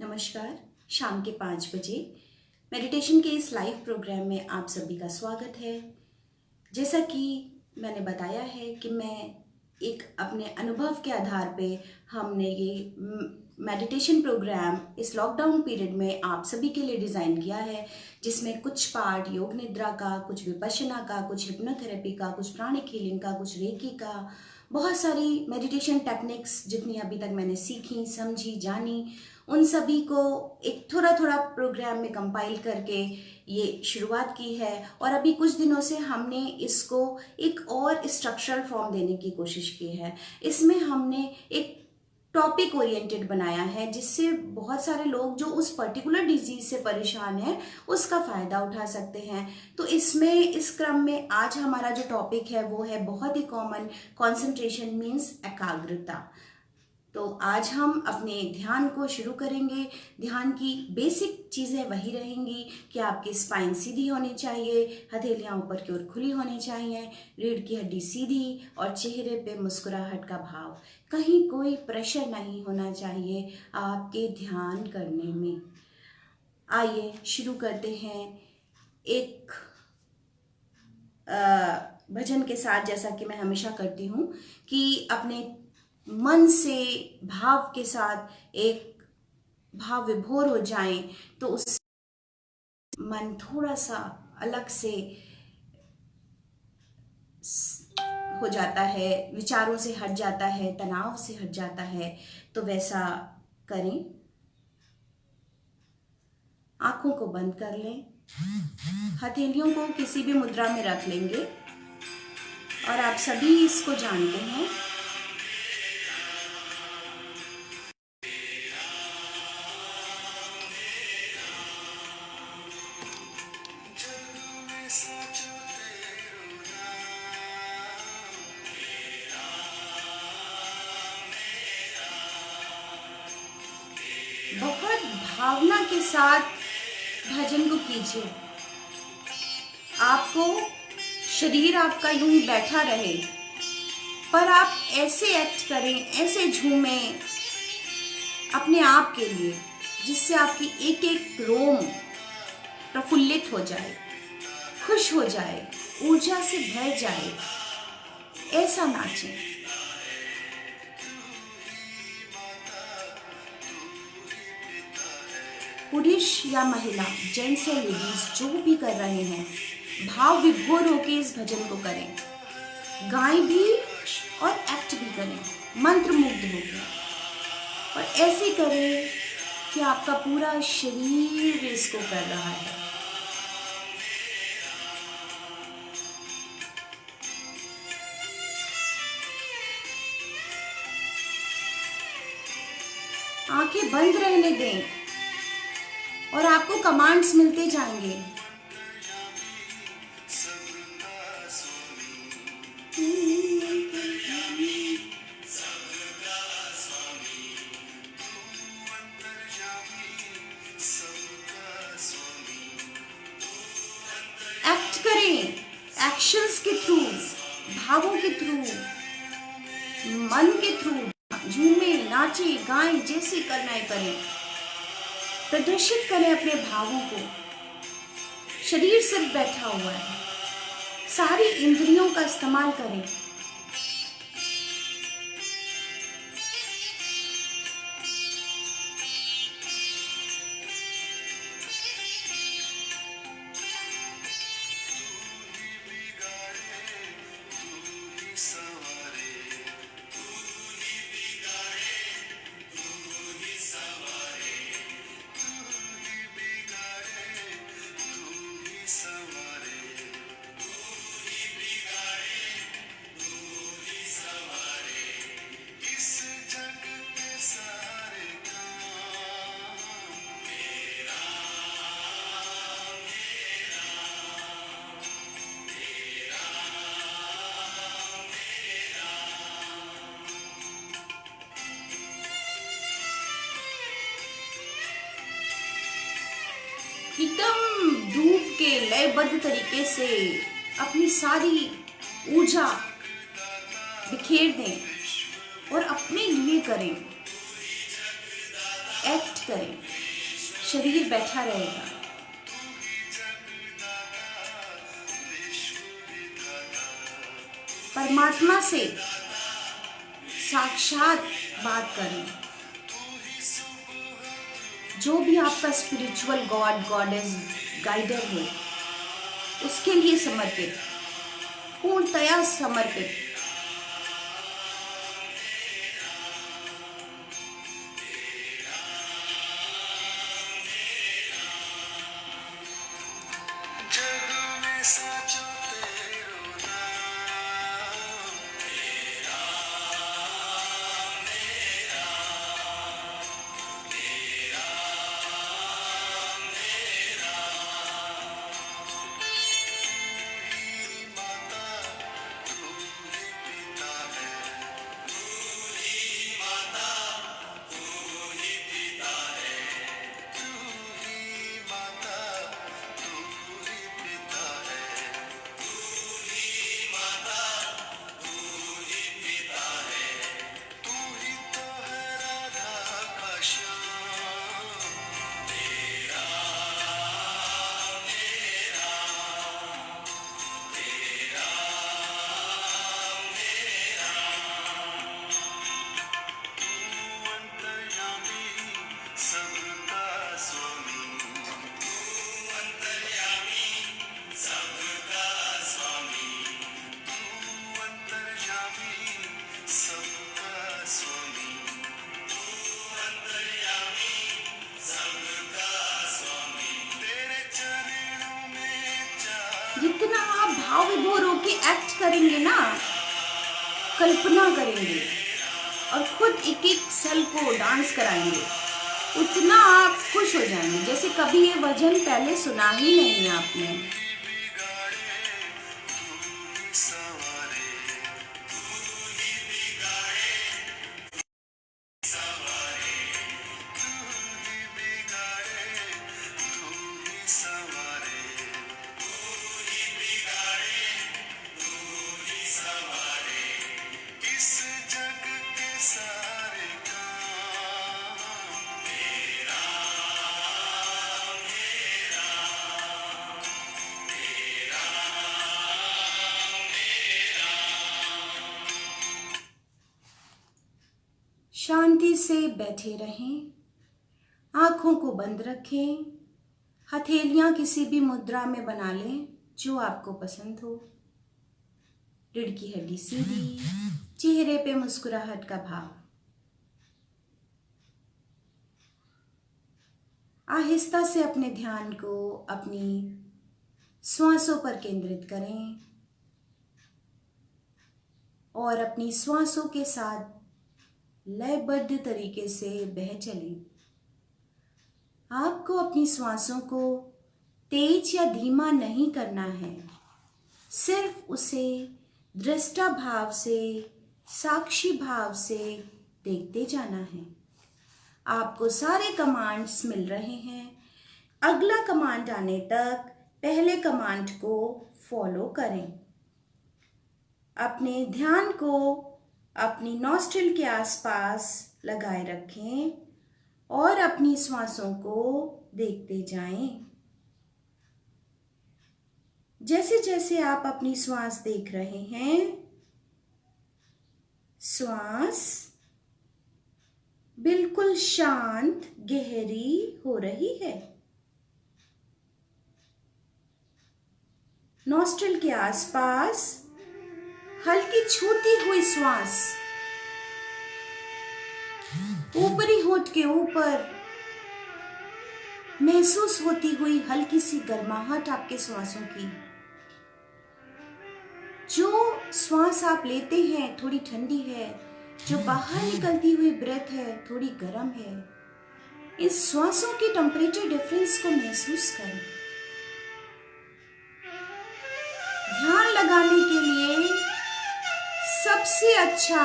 नमस्कार। शाम के 5 बजे मेडिटेशन के इस लाइव प्रोग्राम में आप सभी का स्वागत है। जैसा कि मैंने बताया है कि मैं एक अपने अनुभव के आधार पे हमने ये मेडिटेशन प्रोग्राम इस लॉकडाउन पीरियड में आप सभी के लिए डिज़ाइन किया है, जिसमें कुछ पार्ट योग निद्रा का, कुछ विपश्यना का, कुछ हिप्नोथेरेपी का, कुछ प्राणिक हीलिंग का, कुछ रेकी का, बहुत सारी मेडिटेशन टेक्निक्स जितनी अभी तक मैंने सीखी, समझी, जानी, उन सभी को एक थोड़ा थोड़ा प्रोग्राम में कंपाइल करके ये शुरुआत की है। और अभी कुछ दिनों से हमने इसको एक और स्ट्रक्चरल फॉर्म देने की कोशिश की है। इसमें हमने एक टॉपिक ओरिएंटेड बनाया है, जिससे बहुत सारे लोग जो उस पर्टिकुलर डिजीज से परेशान हैं उसका फ़ायदा उठा सकते हैं। तो इसमें इस क्रम में आज हमारा जो टॉपिक है वो है बहुत ही कॉमन, कंसंट्रेशन मीन्स एकाग्रता। तो आज हम अपने ध्यान को शुरू करेंगे। ध्यान की बेसिक चीज़ें वही रहेंगी कि आपकी स्पाइन सीधी होनी चाहिए, हथेलियाँ ऊपर की ओर खुली होनी चाहिए, रीढ़ की हड्डी सीधी और चेहरे पे मुस्कुराहट का भाव। कहीं कोई प्रेशर नहीं होना चाहिए आपके ध्यान करने में। आइए शुरू करते हैं एक भजन के साथ, जैसा कि मैं हमेशा करती हूँ कि अपने मन से भाव के साथ एक भाव विभोर हो जाएं, तो उस मन थोड़ा सा अलग से हो जाता है, विचारों से हट जाता है, तनाव से हट जाता है। तो वैसा करें। आंखों को बंद कर लें, हथेलियों को किसी भी मुद्रा में रख लेंगे और आप सभी इसको जानते हैं। बहुत भावना के साथ भजन को कीजिए। आपको शरीर आपका यूं ही बैठा रहे, पर आप ऐसे एक्ट करें, ऐसे झूमें अपने आप के लिए, जिससे आपकी एक एक रोम प्रफुल्लित हो जाए, खुश हो जाए, ऊर्जा से भर जाए। ऐसा नाचें। पुरुष या महिला, जेंट्स या लेडीज, जो भी कर रहे हैं, भाव विभोर होकर इस भजन को करें। गाएं भी और एक्ट भी करें, मंत्र मुग्ध होकर। और ऐसे करें कि आपका पूरा शरीर इसको कर रहा है। आंखें बंद रहने दें और आपको कमांड्स मिलते जाएंगे। एक्ट करें, एक्शंस के थ्रू, भावों के थ्रू, मन के थ्रू झूमे, नाचे, गाएं, जैसे करना है करें। प्रदर्शित करें अपने भावों को। शरीर सिर्फ बैठा हुआ है, सारी इंद्रियों का इस्तेमाल करें। एकदम डूब के लयबद्ध तरीके से अपनी सारी ऊर्जा बिखेर दें और अपने लिए करें। एक्ट करें, शरीर बैठा रहेगा। परमात्मा से साक्षात बात करें। जो भी आपका स्पिरिचुअल गॉड गॉडेस गाइडर है उसके लिए समर्पित, पूर्णतया समर्पित। जितना आप भाव विभोर होके एक्ट करेंगे ना, कल्पना करेंगे और खुद एक एक सेल को डांस कराएंगे, उतना आप खुश हो जाएंगे। जैसे कभी ये भजन पहले सुना ही नहीं है आपने। शांति से बैठे रहें, आंखों को बंद रखें, हथेलियां किसी भी मुद्रा में बना लें जो आपको पसंद हो। रीढ़ की हड्डी सीधी, चेहरे पे मुस्कुराहट का भाव। आहिस्ता से अपने ध्यान को अपनी श्वासों पर केंद्रित करें और अपनी श्वासों के साथ लयबद्ध तरीके से बह चलें। आपको अपनी श्वासों को तेज या धीमा नहीं करना है, सिर्फ उसे दृष्टा भाव से, साक्षी भाव से देखते जाना है। आपको सारे कमांड्स मिल रहे हैं। अगला कमांड आने तक पहले कमांड को फॉलो करें। अपने ध्यान को अपनी नॉस्ट्रिल के आसपास लगाए रखें और अपनी श्वासों को देखते जाएं। जैसे जैसे आप अपनी श्वास देख रहे हैं, श्वास बिल्कुल शांत गहरी हो रही है। नॉस्ट्रिल के आसपास हल्की छूती हुई श्वास, ऊपरी होंठ के ऊपर महसूस होती हुई हल्की सी गर्माहट आपके श्वासों की। जो श्वास आप लेते हैं थोड़ी ठंडी है, जो बाहर निकलती हुई ब्रेथ है थोड़ी गर्म है। इस श्वासों की टेम्परेचर डिफरेंस को महसूस करें। ध्यान लगाने के लिए सबसे अच्छा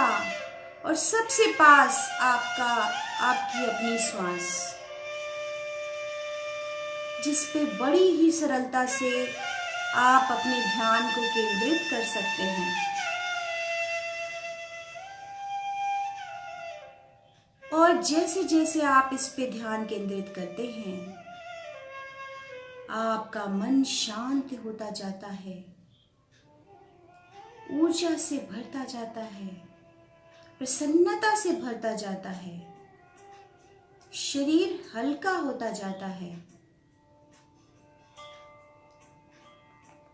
और सबसे पास आपकी अपनी श्वास, जिस पे बड़ी ही सरलता से आप अपने ध्यान को केंद्रित कर सकते हैं। और और जैसे जैसे आप इस पे ध्यान केंद्रित करते हैं, आपका मन शांत होता जाता है, ऊर्जा से भरता जाता है, प्रसन्नता से भरता जाता है, शरीर हल्का होता जाता है,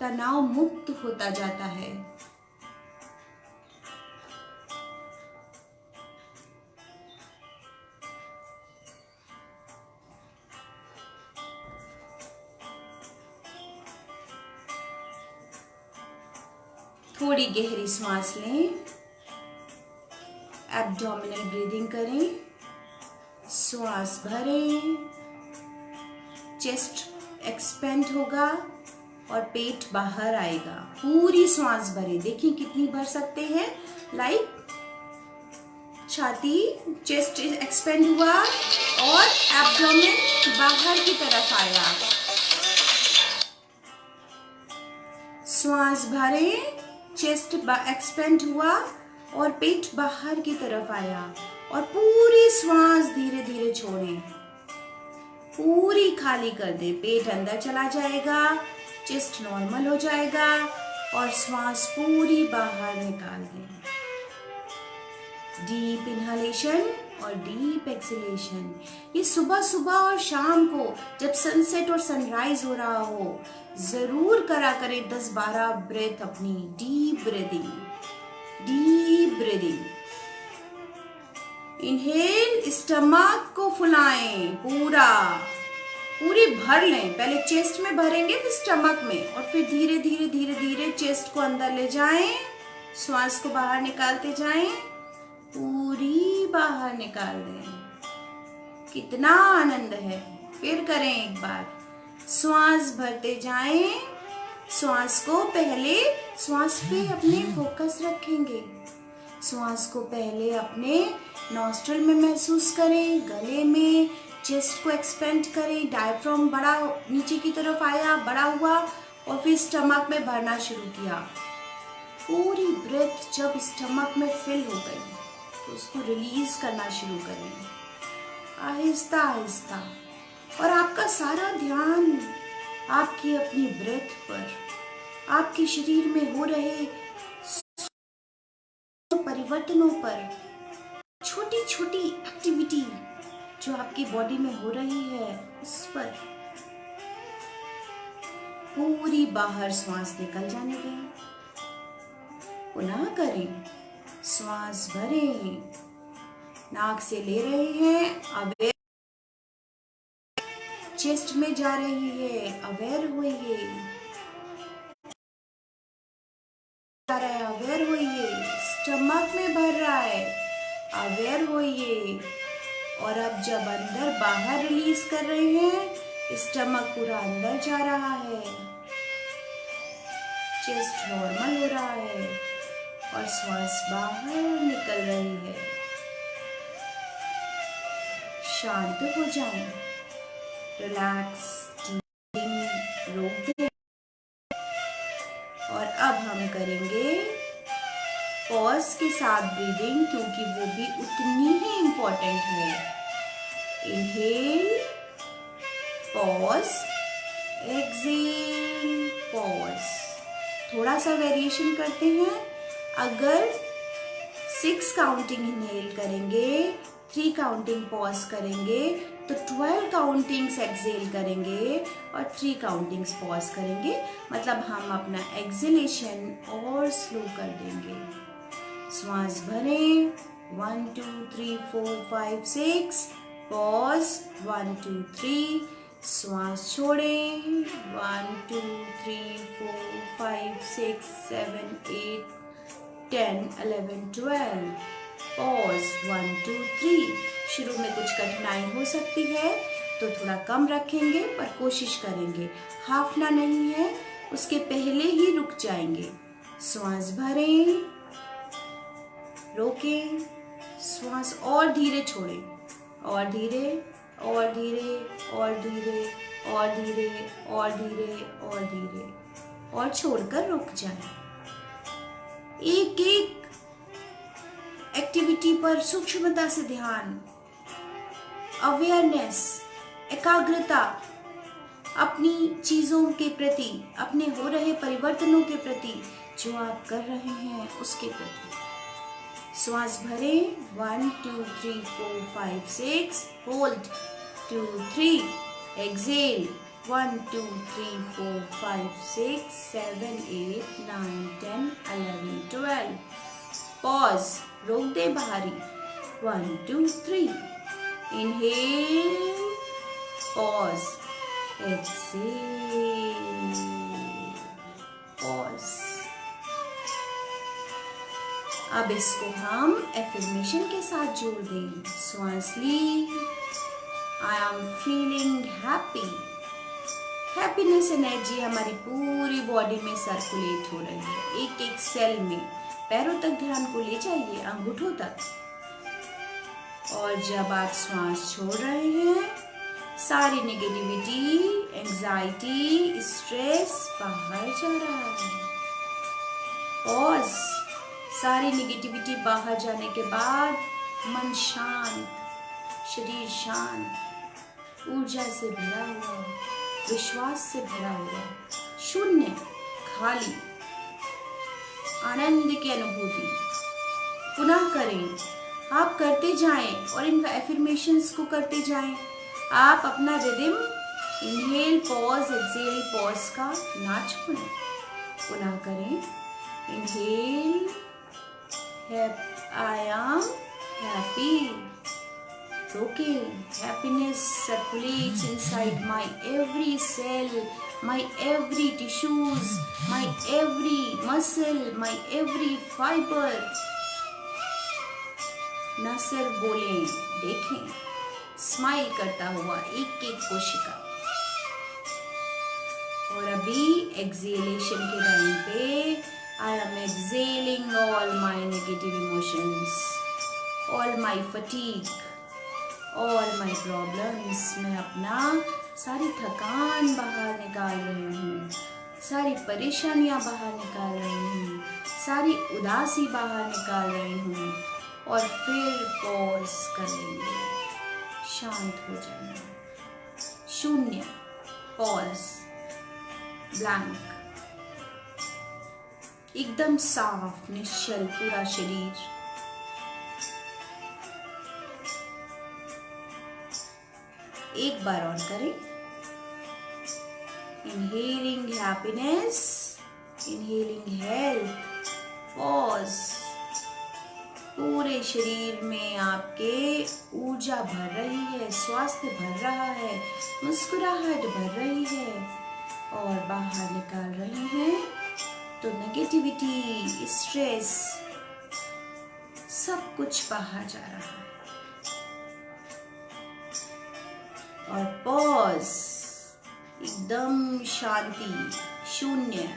तनाव मुक्त होता जाता है। थोड़ी गहरी सांस लें, एब्डोमिनल ब्रीदिंग करें, श्वास भरें, चेस्ट एक्सपेंड होगा और पेट बाहर आएगा। पूरी सांस भरें, देखिए कितनी भर सकते हैं। लाइक छाती, चेस्ट एक्सपेंड हुआ और एब्डोमेन बाहर की तरफ आया। श्वास भरें, चेस्ट एक्सपेंड हुआ और पेट बाहर की तरफ आया और पूरी श्वास धीरे धीरे छोड़ें, पूरी खाली कर दे। पेट अंदर चला जाएगा, चेस्ट नॉर्मल हो जाएगा और श्वास पूरी बाहर निकाल दें। डीप इनहालेशन और डीप एक्सहेलेशन। ये सुबह सुबह और शाम को जब सनसेट और सनराइज हो रहा हो जरूर करा करें 10-12 ब्रेथ अपनी। Deep breathing, deep breathing. Inhale, stomach को फुलाएं, पूरी भर लें। पहले चेस्ट में भरेंगे, फिर स्टमक में, और फिर धीरे धीरे धीरे धीरे चेस्ट को अंदर ले जाएं, श्वास को बाहर निकालते जाएं, पूरी बाहर निकाल दें। कितना आनंद है। फिर करें एक बार। श्वास भरते जाएं, श्वास को पहले श्वास पे अपने फोकस रखेंगे। श्वास को पहले अपने नॉस्ट्रल में महसूस करें, गले में, चेस्ट को एक्सपेंड करें, डायफ्राम बड़ा नीचे की तरफ आया, बड़ा हुआ और फिर स्टमक में भरना शुरू किया। पूरी ब्रेथ जब स्टमक में फिल हो गई तो उसको रिलीज करना शुरू करें आहिस्ता आहिस्ता। और आपका सारा ध्यान आपकी अपनी ब्रेथ पर, आपके शरीर में हो रहे परिवर्तनों पर, छोटी छोटी एक्टिविटी जो आपकी बॉडी में हो रही है उस पर पूरी बाहर श्वास निकल जाने दें। पुनः करें। श्वास भरें, नाक से ले रहे हैं, अवेयर, चेस्ट में जा रही है, अवेयर होइए, जा रहा है, अवेयर होइए, स्टमक में भर रहा है, अवेयर होइए। और अब जब अंदर बाहर रिलीज कर रहे हैं, स्टमक पूरा अंदर जा रहा है, चेस्ट नॉर्मल हो रहा है और श्वास बाहर निकल रही है। शांत हो जाएं, रिलैक्स, रोक दें। और अब हम करेंगे पॉज के साथ ब्रीदिंग, क्योंकि वो भी उतनी ही इंपॉर्टेंट है। Inhale, pause, exhale, pause. थोड़ा सा वेरिएशन करते हैं। अगर 6 काउंटिंग इनहेल करेंगे, 3 काउंटिंग पॉज करेंगे, तो 12 काउंटिंग्स एक्सहेल करेंगे और 3 काउंटिंग्स पॉज करेंगे। मतलब हम अपना एक्सहेलेशन और स्लो कर देंगे। श्वास भरें, 1 2 3 4 5 6, पॉज 1 2 3, श्वास छोड़ें, 1 2 3 4 5 6 7 8 10 11 12, पॉज 1 2 3। शुरू में कुछ कठिनाई हो सकती है तो थोड़ा कम रखेंगे, पर कोशिश करेंगे हाफना नहीं है, उसके पहले ही रुक जाएंगे। श्वास भरें, रोकें, श्वास और धीरे छोड़ें, और धीरे और धीरे और धीरे और धीरे और धीरे और धीरे, और छोड़कर रुक जाएं। एक एक एक्टिविटी पर सूक्ष्मता से ध्यान, अवेयरनेस, एकाग्रता अपनी चीज़ों के प्रति, अपने हो रहे परिवर्तनों के प्रति, जो आप कर रहे हैं उसके प्रति। श्वास भरें, 1 2 3 4 5 6, होल्ड 2 3, एक्सेल 1 2 3 4 5 6 7 8 9 10 11 12, पॉज, रोक दे बाहरी, 1 2 3, इनहेल, पॉज, एक्सेल, पॉज। अब इसको हम एफर्मेशन के साथ जोड़ दें। श्वास ली, I am feeling happy. Happiness energy हमारी पूरी बॉडी में सर्कुलेट हो रही है, एक एक सेल में। पैरों तक ध्यान को ले जाइए, अंगूठों तक। और जब आप श्वास छोड़ रहे हैं, सारी नेगेटिविटी, एंजाइटी, स्ट्रेस बाहर जा रहा है। पॉज। सारी नेगेटिविटी बाहर जाने के बाद मन शांत, शरीर शांत, ऊर्जा से भरा हुआ, विश्वास से भरा हुआ, शून्य, खाली, आनंद की अनुभूति। पुनः करें, आप करते जाएं और इन एफर्मेशंस को करते जाएं। आप अपना rhythm, inhale pause exhale pause का ना छोड़ें। पुनः करें, इनहेल, आई एम हैप्पी। रोकें, happiness circulates inside my every cell, my every tissues, my every muscle, my every fiber। न सिर्फ बोलें, देखें, स्माइल करता हुआ एक एक कोशिका। और अभी एक्सेलेशन के टाइम पे I am excelling all my negative emotions, all my fatigue, all my problems. मैं अपना सारी थकान बाहर निकाल रही हूँ, सारी परेशानियाँ बाहर निकाल रही हूँ, सारी उदासी बाहर निकाल रही हूँ। और फिर पॉज करेंगे, शांत हो जाना, शून्य, पॉज, ब्लैंक, एकदम साफ, निश्चल पूरा शरीर। एक बार और करें, inhaling happiness, inhaling health, pause. पूरे शरीर में आपके ऊर्जा भर रही है, स्वास्थ्य भर रहा है, मुस्कुराहट भर रही है। और बाहर निकाल रहे हैं तो नेगेटिविटी, स्ट्रेस, सब कुछ बाहर जा रहा है। और पॉज, एकदम शांति, शून्य,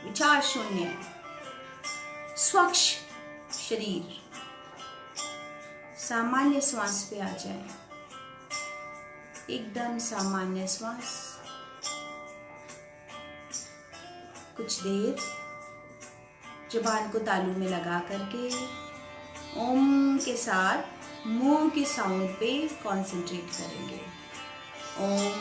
विचार शून्य, स्वच्छ शरीर, सामान्य श्वास पे आ जाए, एकदम सामान्य श्वास। कुछ देर जुबान को तालू में लगा करके ओम के साथ मुंह के साउंड पे कंसंट्रेट करेंगे। ओम।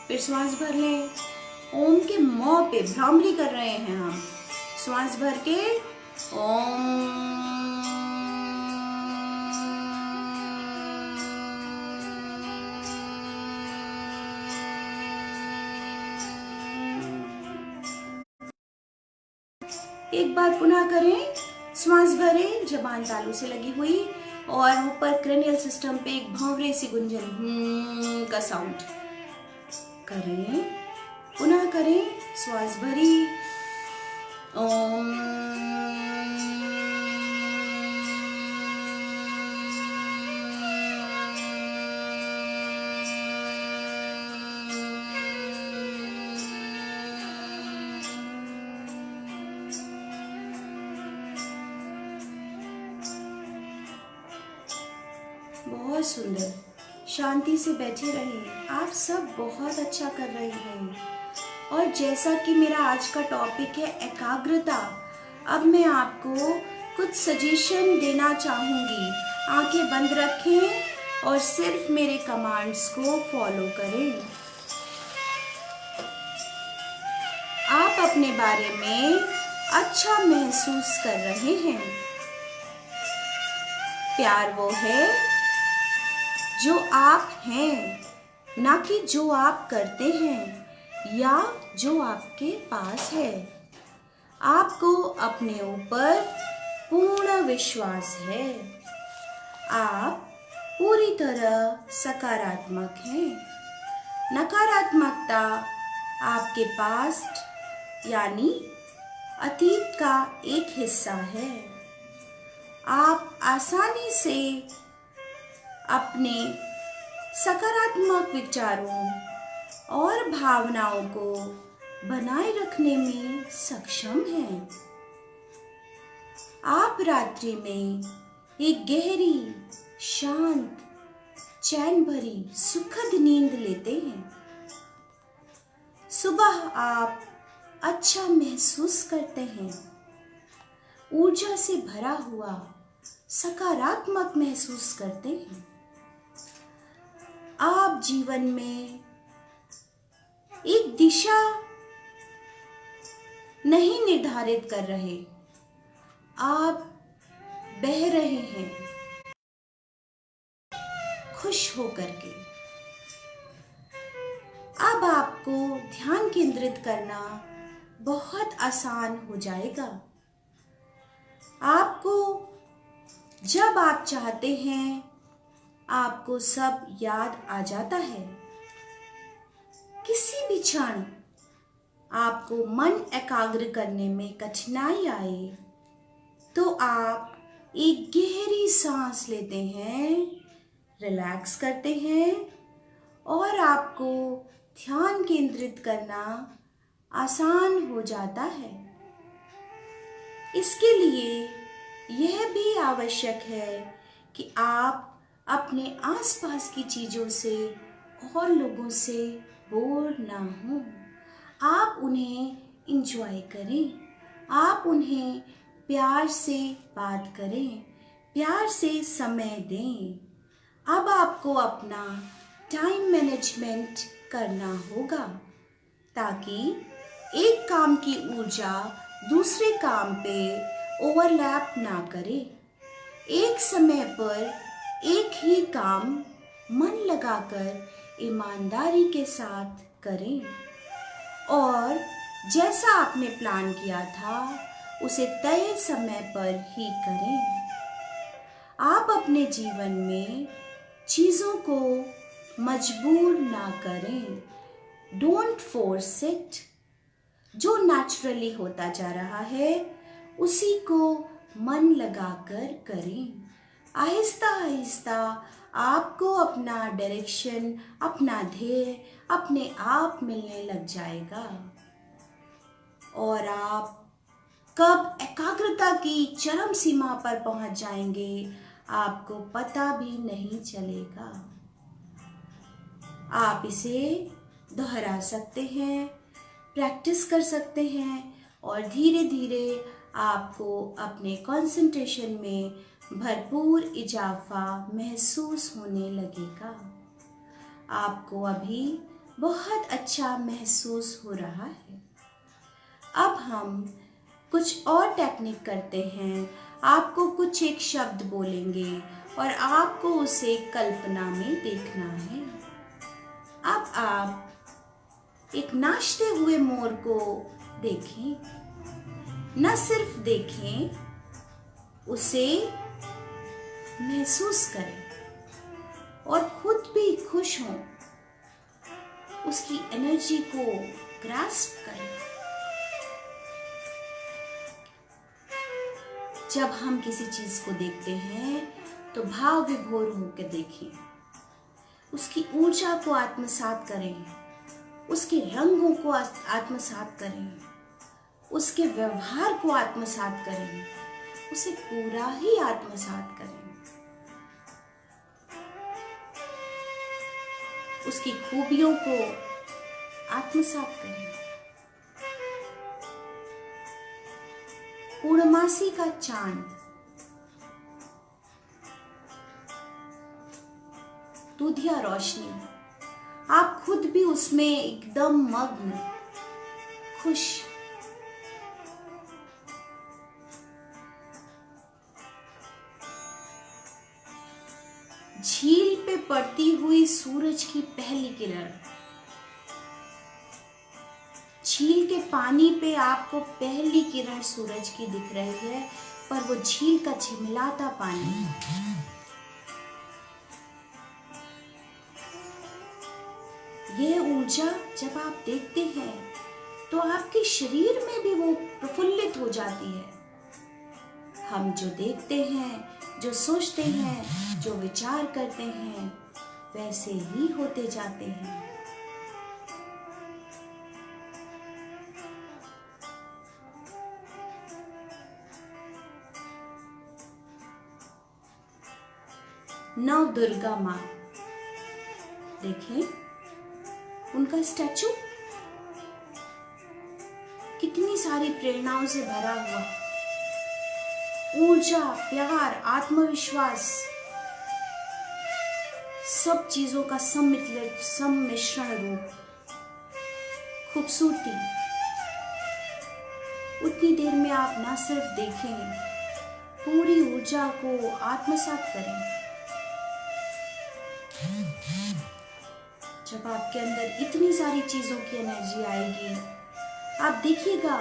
फिर श्वास भर लें। ओम के मुंह पे भ्रामरी कर रहे हैं हम। श्वास भर के ओम। एक बार पुनः करें। श्वास भरें, जबान तालू से लगी हुई और ऊपर क्रेनियल सिस्टम पे एक भंवरे सी गुंजन का साउंड करें। पुनः करें। श्वास भरी, ओम। बहुत सुंदर, शांति से बैठे रहें। आप सब बहुत अच्छा कर रहे हैं। और जैसा कि मेरा आज का टॉपिक है एकाग्रता, अब मैं आपको कुछ सजेशन देना चाहूँगी। आंखें बंद रखें और सिर्फ मेरे कमांड्स को फॉलो करें। आप अपने बारे में अच्छा महसूस कर रहे हैं। प्यार वो है जो आप हैं, ना कि जो आप करते हैं या जो आपके पास है। आपको अपने ऊपर पूर्ण विश्वास है। आप पूरी तरह सकारात्मक हैं। नकारात्मकता आपके पास्ट यानी अतीत का एक हिस्सा है। आप आसानी से अपने सकारात्मक विचारों और भावनाओं को बनाए रखने में सक्षम हैं। आप रात्रि में एक गहरी, शांत, चैन भरी, सुखद नींद लेते हैं। सुबह आप अच्छा महसूस करते हैं, ऊर्जा से भरा हुआ, सकारात्मक महसूस करते हैं। आप जीवन में एक दिशा नहीं निर्धारित कर रहे, आप बह रहे हैं खुश होकर के। अब आपको ध्यान केंद्रित करना बहुत आसान हो जाएगा। आपको जब आप चाहते हैं, आपको सब याद आ जाता है। किसी भी क्षण आपको मन एकाग्र करने में कठिनाई आए तो आप एक गहरी सांस लेते हैं, रिलैक्स करते हैं और आपको ध्यान केंद्रित करना आसान हो जाता है। इसके लिए यह भी आवश्यक है कि आप अपने आसपास की चीज़ों से और लोगों से बोर ना हो। आप उन्हें एंजॉय करें, आप उन्हें प्यार से बात करें, प्यार से समय दें। अब आपको अपना टाइम मैनेजमेंट करना होगा ताकि एक काम की ऊर्जा दूसरे काम पे ओवरलैप ना करे। एक समय पर एक ही काम मन लगाकर ईमानदारी के साथ करें और जैसा आपने प्लान किया था उसे तय समय पर ही करें। आप अपने जीवन में चीज़ों को मजबूर ना करें। Don't force it. जो नेचुरली होता जा रहा है उसी को मन लगाकर करें। आहिस्ता आहिस्ता आपको अपना डायरेक्शन, अपना ध्येय अपने आप मिलने लग जाएगा और आप कब एकाग्रता की चरम सीमा पर पहुंच जाएंगे आपको पता भी नहीं चलेगा। आप इसे दोहरा सकते हैं, प्रैक्टिस कर सकते हैं और धीरे धीरे आपको अपने कंसंट्रेशन में भरपूर इजाफा महसूस होने लगेगा। आपको अभी बहुत अच्छा महसूस हो रहा है। अब हम कुछ और टेक्निक करते हैं। आपको कुछ एक शब्द बोलेंगे और आपको उसे कल्पना में देखना है। अब आप एक नाचते हुए मोर को देखें, न सिर्फ देखें, उसे महसूस करें और खुद भी खुश हों, उसकी एनर्जी को ग्रास्प करें। जब हम किसी चीज को देखते हैं तो भाव विभोर होकर देखें, उसकी ऊर्जा को आत्मसात करें, उसके रंगों को आत्मसात करें, उसके व्यवहार को आत्मसात करें, उसे पूरा ही आत्मसात करें। उसकी खूबियों को आत्मसात करें। पूर्णमासी का चांद, दूधिया रोशनी, आप खुद भी उसमें एकदम मग्न, खुश। झील पे पड़ती हुई सूरज की पहली किरण, झील के पानी पे आपको पहली किरण सूरज की दिख रही है, पर वो झील का झिलमिलाता पानी। ये ऊर्जा जब आप देखते हैं तो आपके शरीर में भी वो प्रफुल्लित हो जाती है। हम जो देखते हैं, जो सोचते हैं, जो विचार करते हैं, वैसे ही होते जाते हैं। नव दुर्गा माँ, देखें उनका स्टैचू कितनी सारी प्रेरणाओं से भरा हुआ, ऊर्जा, प्यार, आत्मविश्वास, सब चीजों का सम्मिश्रण रूप, खूबसूरती। उतनी देर में आप ना सिर्फ देखें, पूरी ऊर्जा को आत्मसात करें। जब आपके अंदर इतनी सारी चीजों की एनर्जी आएगी, आप देखिएगा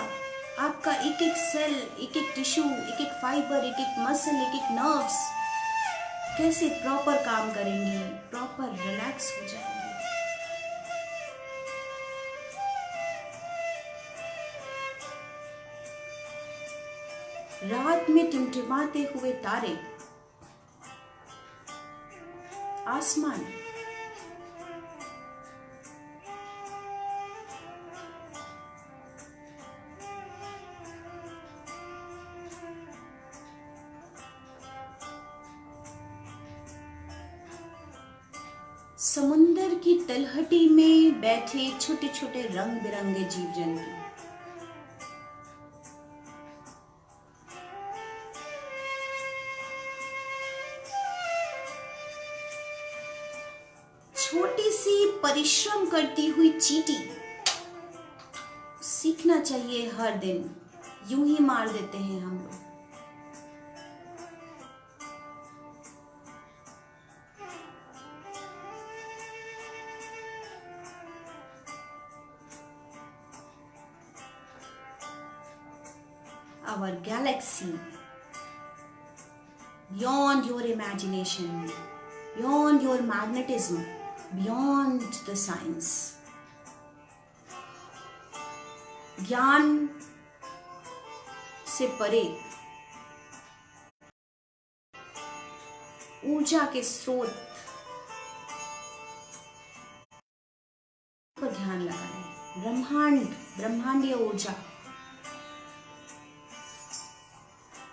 आपका एक एक सेल, एक एक टिश्यू, एक एक फाइबर, एक एक मसल, एक एक नर्व्स कैसे प्रॉपर काम करेंगी, प्रॉपर रिलैक्स हो जाएंगे। रात में टिमटिमाते हुए तारे, आसमान, समुंदर की तलहटी में बैठे छोटे छोटे रंग बिरंगे जीव जंतु, छोटी सी परिश्रम करती हुई चींटी, सीखना चाहिए हर दिन, यूं ही मार देते हैं हम लोग। Our galaxy, beyond your imagination, beyond your magnetism, beyond the science. ज्ञान से परे, ऊर्जा के स्रोत पर ध्यान लगाएं। ब्रह्मांड, ब्रह्मांडीय ऊर्जा,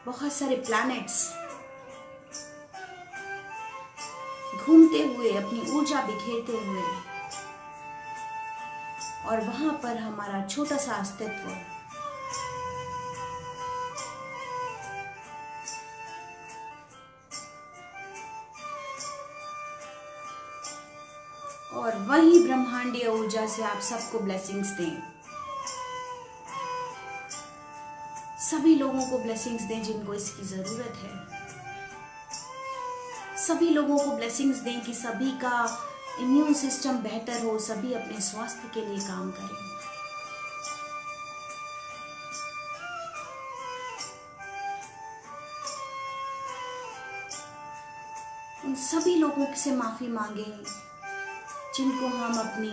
बहुत सारे प्लैनेट्स घूमते हुए, अपनी ऊर्जा बिखेरते हुए, और वहां पर हमारा छोटा सा अस्तित्व। और वही ब्रह्मांडीय ऊर्जा से आप सबको ब्लेसिंग्स दें, सभी लोगों को ब्लेसिंग्स दें जिनको इसकी जरूरत है। सभी लोगों को ब्लेसिंग्स दें कि सभी का इम्यून सिस्टम बेहतर हो, सभी अपने स्वास्थ्य के लिए काम करें। उन सभी लोगों से माफी मांगें जिनको हम अपनी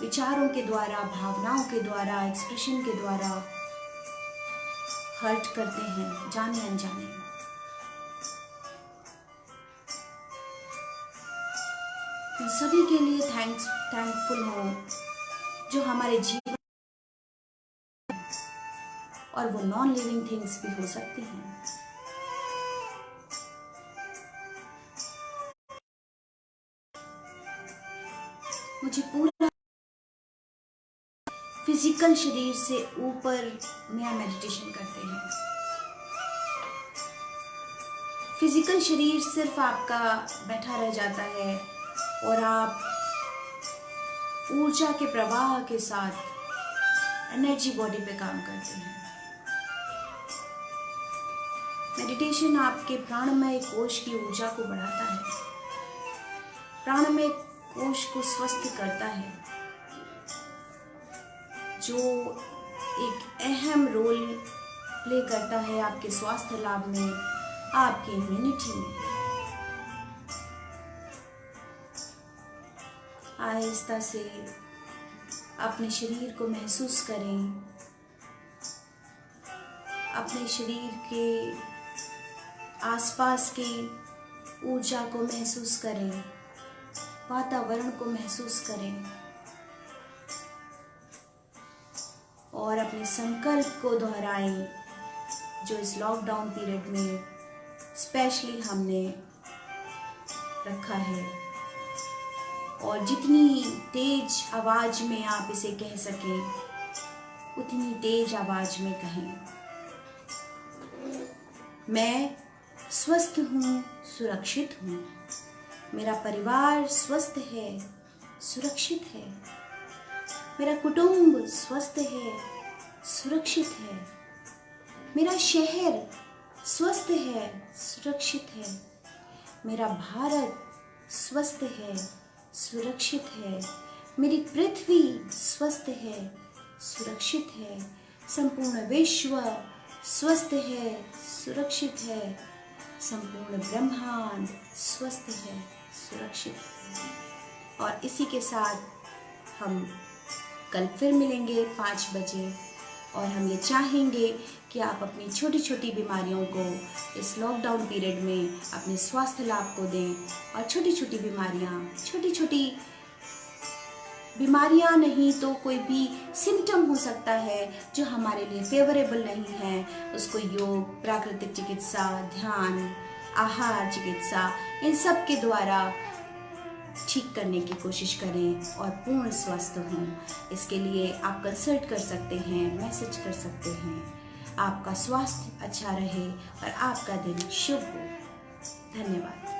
विचारों के द्वारा, भावनाओं के द्वारा, एक्सप्रेशन के द्वारा हर्ट करते हैं, जाने अनजाने। उन सभी के लिए थैंकफुल हो जो हमारे जीवन, और वो नॉन लिविंग थिंग्स भी हो सकती हैं। मुझे पूरा फिजिकल शरीर से ऊपर में आप मेडिटेशन करते हैं। फिजिकल शरीर सिर्फ आपका बैठा रह जाता है और आप ऊर्जा के प्रवाह के साथ एनर्जी बॉडी पे काम करते हैं। मेडिटेशन आपके प्राणमय कोश की ऊर्जा को बढ़ाता है, प्राणमय कोश को स्वस्थ करता है, जो एक अहम रोल प्ले करता है आपके स्वास्थ्य लाभ में, आपकी इम्यूनिटी में। आहिस्ता से अपने शरीर को महसूस करें, अपने शरीर के आसपास की ऊर्जा को महसूस करें, वातावरण को महसूस करें और अपने संकल्प को दोहराएं जो इस लॉकडाउन पीरियड में स्पेशली हमने रखा है। और जितनी तेज आवाज में आप इसे कह सकें उतनी तेज आवाज में कहें। मैं स्वस्थ हूँ, सुरक्षित हूँ। मेरा परिवार स्वस्थ है, सुरक्षित है। मेरा कुटुंब स्वस्थ है, सुरक्षित है। मेरा शहर स्वस्थ है, सुरक्षित है। मेरा भारत स्वस्थ है, सुरक्षित है। मेरी पृथ्वी स्वस्थ है, सुरक्षित है। संपूर्ण विश्व स्वस्थ है, सुरक्षित है। संपूर्ण ब्रह्मांड स्वस्थ है, सुरक्षित है। और इसी के साथ हम कल फिर मिलेंगे 5 बजे और हम ये चाहेंगे कि आप अपनी छोटी छोटी बीमारियों को इस लॉकडाउन पीरियड में अपने स्वास्थ्य लाभ को दें। और छोटी छोटी बीमारियां नहीं तो कोई भी सिम्टम हो सकता है जो हमारे लिए फेवरेबल नहीं है, उसको योग, प्राकृतिक चिकित्सा, ध्यान, आहार चिकित्सा, इन सब के द्वारा ठीक करने की कोशिश करें और पूर्ण स्वस्थ हों। इसके लिए आप कंसल्ट कर सकते हैं, मैसेज कर सकते हैं। आपका स्वास्थ्य अच्छा रहे और आपका दिन शुभ हो। धन्यवाद।